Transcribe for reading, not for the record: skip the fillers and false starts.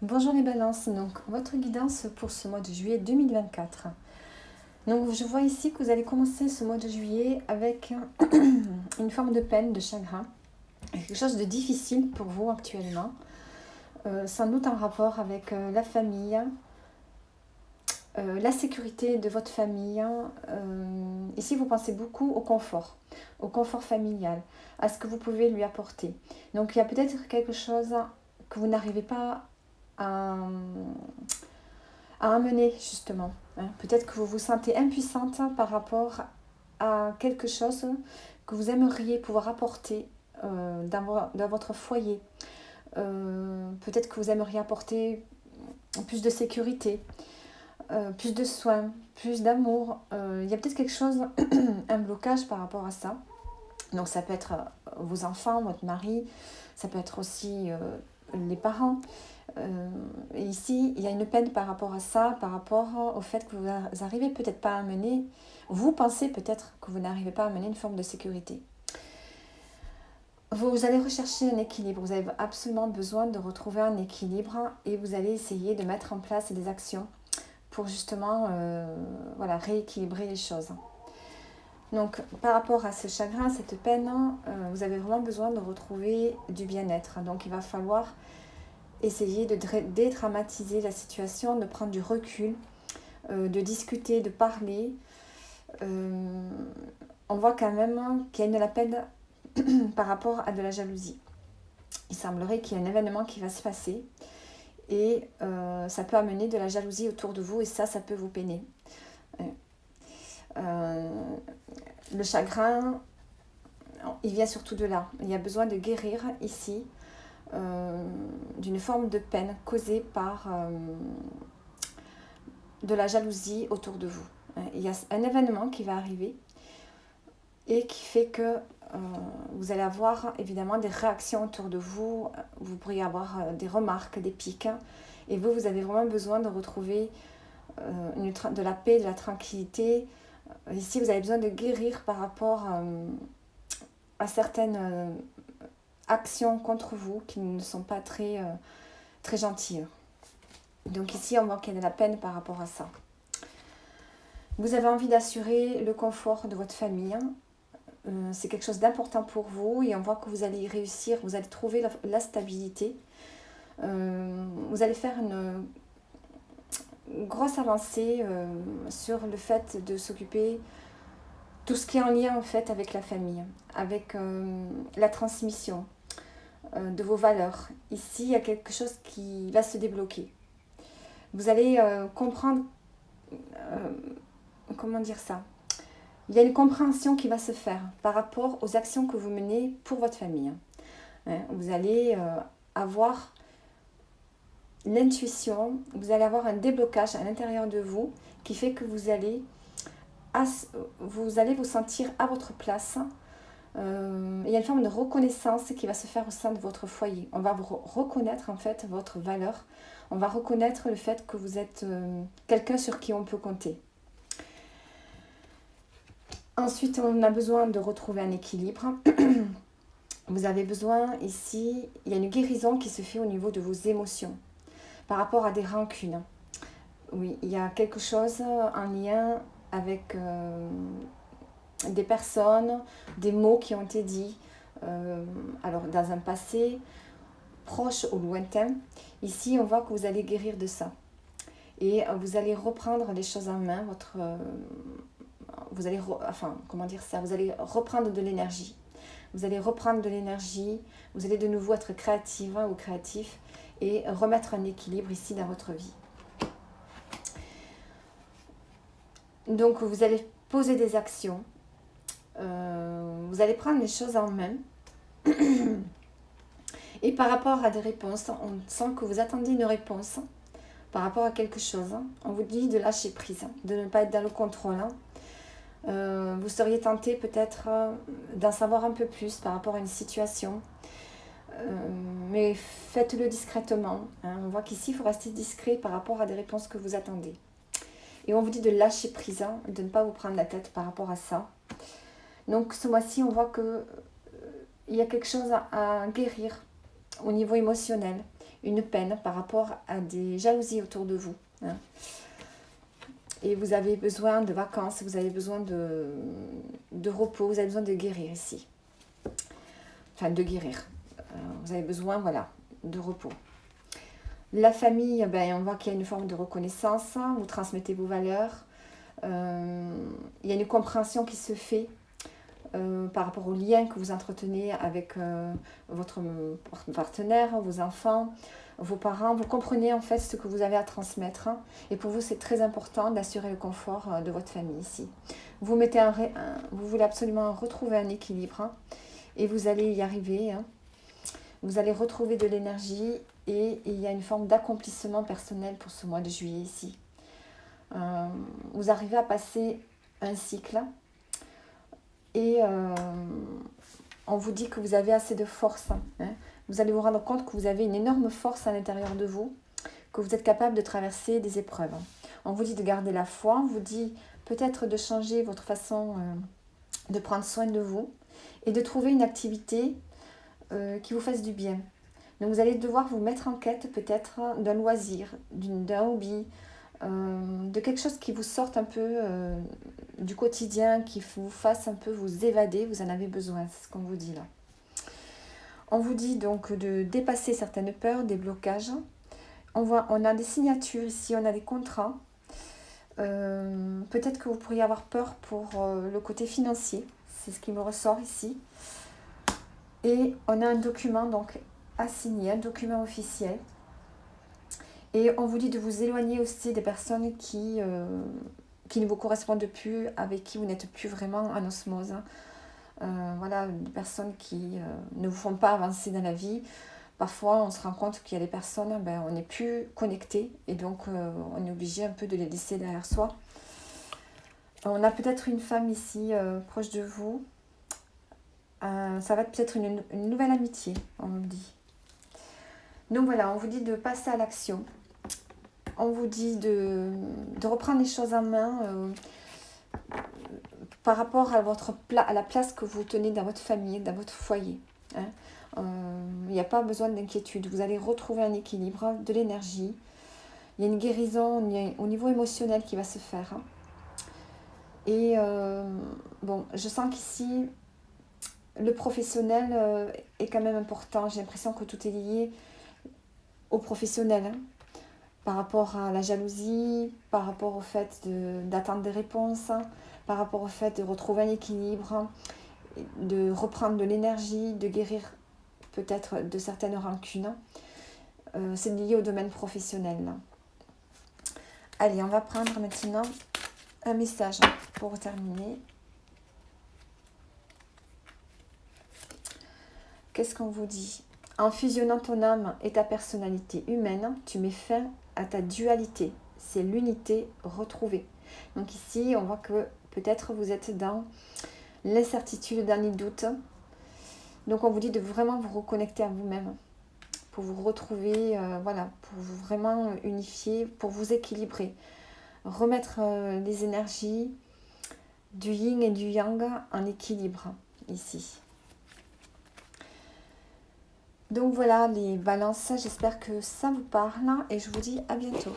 Bonjour les balances, donc votre guidance pour ce mois de juillet 2024. Donc je vois ici que vous allez commencer ce mois de juillet avec une forme de peine, de chagrin, quelque chose de difficile pour vous actuellement, sans doute en rapport avec la famille, la sécurité de votre famille. Ici vous pensez beaucoup au confort familial, à ce que vous pouvez lui apporter. Donc il y a peut-être quelque chose que vous n'arrivez pas à amener justement. Peut-être que vous vous sentez impuissante par rapport à quelque chose que vous aimeriez pouvoir apporter dans votre foyer. Peut-être que vous aimeriez apporter plus de sécurité, plus de soins, plus d'amour. Il y a peut-être quelque chose, un blocage par rapport à ça. Donc ça peut être vos enfants, votre mari, ça peut être aussi les parents. Ici, il y a une peine par rapport à ça, par rapport au fait que vous n'arrivez peut-être pas à amener, vous pensez peut-être que vous n'arrivez pas à amener une forme de sécurité. Vous allez rechercher un équilibre, vous avez absolument besoin de retrouver un équilibre et vous allez essayer de mettre en place des actions pour justement rééquilibrer les choses. Donc par rapport à ce chagrin, cette peine, vous avez vraiment besoin de retrouver du bien-être. Donc il va falloir essayer de dédramatiser la situation, de prendre du recul, de discuter, de parler. On voit quand même qu'il y a de la peine par rapport à de la jalousie. Il semblerait qu'il y ait un événement qui va se passer et ça peut amener de la jalousie autour de vous et ça peut vous peiner. Le chagrin, il vient surtout de là. Il y a besoin de guérir ici d'une forme de peine causée par de la jalousie autour de vous. Il y a un événement qui va arriver et qui fait que vous allez avoir évidemment des réactions autour de vous. Vous pourriez avoir des remarques, des piques. Et vous avez vraiment besoin de retrouver de la paix, de la tranquillité. Ici, vous avez besoin de guérir par rapport à certaines actions contre vous qui ne sont pas très, très gentilles. Donc ici, on voit qu'il y a de la peine par rapport à ça. Vous avez envie d'assurer le confort de votre famille. C'est quelque chose d'important pour vous et on voit que vous allez y réussir, vous allez trouver la stabilité. Vous allez faire une grosse avancée sur le fait de s'occuper tout ce qui est en lien en fait avec la famille, avec la transmission de vos valeurs. Ici, il y a quelque chose qui va se débloquer. Vous allez comprendre, comment dire ça, il y a une compréhension qui va se faire par rapport aux actions que vous menez pour votre famille. Vous allez avoir l'intuition, vous allez avoir un déblocage à l'intérieur de vous qui fait que vous allez vous sentir à votre place. Il y a une forme de reconnaissance qui va se faire au sein de votre foyer. On va vous reconnaître en fait votre valeur. On va reconnaître le fait que vous êtes quelqu'un sur qui on peut compter. Ensuite, on a besoin de retrouver un équilibre. Vous avez besoin ici, il y a une guérison qui se fait au niveau de vos émotions par rapport à des rancunes. Oui, il y a quelque chose en lien avec des personnes, des mots qui ont été dits, alors dans un passé proche ou lointain. Ici, on voit que vous allez guérir de ça. Et vous allez reprendre les choses en main, vous allez reprendre de l'énergie. Vous allez reprendre de l'énergie, vous allez de nouveau être créative ou créatif et remettre un équilibre ici dans votre vie. Donc vous allez poser des actions, vous allez prendre les choses en main et par rapport à des réponses, on sent que vous attendez une réponse par rapport à quelque chose. On vous dit de lâcher prise, de ne pas être dans le contrôle. Vous seriez tenté peut-être d'en savoir un peu plus par rapport à une situation, mais faites-le discrètement. On voit qu'ici, il faut rester discret par rapport à des réponses que vous attendez. Et on vous dit de lâcher prise, de ne pas vous prendre la tête par rapport à ça. Donc ce mois-ci, on voit qu'il y a quelque chose à guérir au niveau émotionnel. une peine par rapport à des jalousies autour de vous. Hein. Et vous avez besoin de vacances, vous avez besoin de repos, vous avez besoin de guérir ici. Enfin, de guérir. Vous avez besoin, voilà, de repos. La famille, ben, on voit qu'il y a une forme de reconnaissance, vous transmettez vos valeurs. Il y a une compréhension qui se fait par rapport aux liens que vous entretenez avec votre partenaire, vos enfants, vos parents. Vous comprenez en fait ce que vous avez à transmettre. Et pour vous, c'est très important d'assurer le confort de votre famille ici. Vous voulez absolument retrouver un équilibre et vous allez y arriver. Vous allez retrouver de l'énergie et il y a une forme d'accomplissement personnel pour ce mois de juillet ici. Vous arrivez à passer un cycle et on vous dit que vous avez assez de force. Hein. Vous allez vous rendre compte que vous avez une énorme force à l'intérieur de vous, que vous êtes capable de traverser des épreuves. On vous dit de garder la foi, on vous dit peut-être de changer votre façon de prendre soin de vous et de trouver une activité qui vous fasse du bien. Donc vous allez devoir vous mettre en quête peut-être d'un loisir, d'un hobby, de quelque chose qui vous sorte un peu du quotidien, qui vous fasse un peu vous évader, vous en avez besoin, c'est ce qu'on vous dit là. On vous dit donc de dépasser certaines peurs, des blocages. On a des signatures ici, on a des contrats. Peut-être que vous pourriez avoir peur pour le côté financier, c'est ce qui me ressort ici. Et on a un document donc à signer, un document officiel. Et on vous dit de vous éloigner aussi des personnes qui ne vous correspondent plus, avec qui vous n'êtes plus vraiment en osmose. Voilà, des personnes qui ne vous font pas avancer dans la vie. Parfois, on se rend compte qu'il y a des personnes, on n'est plus connecté et donc on est obligé un peu de les laisser derrière soi. On a peut-être une femme ici proche de vous. Ça va être peut-être une nouvelle amitié, on me dit. Donc voilà, on vous dit de passer à l'action. On vous dit de reprendre les choses en main par rapport à la place que vous tenez dans votre famille, dans votre foyer. Hein. Il n'y a pas besoin d'inquiétude. Vous allez retrouver un équilibre, de l'énergie. Il y a une guérison au niveau émotionnel qui va se faire. Hein. Et je sens qu'ici, le professionnel est quand même important. J'ai l'impression que tout est lié au professionnel. Hein. Par rapport à la jalousie, par rapport au fait d'attendre des réponses, par rapport au fait de retrouver un équilibre, de reprendre de l'énergie, de guérir peut-être de certaines rancunes. C'est lié au domaine professionnel. Allez, on va prendre maintenant un message pour terminer. Qu'est-ce qu'on vous dit ? En fusionnant ton âme et ta personnalité humaine, tu mets fin à ta dualité. C'est l'unité retrouvée. Donc ici, on voit que peut-être vous êtes dans l'incertitude, dans les doutes. Donc on vous dit de vraiment vous reconnecter à vous-même pour vous retrouver, pour vous vraiment unifier, pour vous équilibrer. Remettre les énergies du yin et du yang en équilibre ici. Donc voilà les balances, j'espère que ça vous parle et je vous dis à bientôt.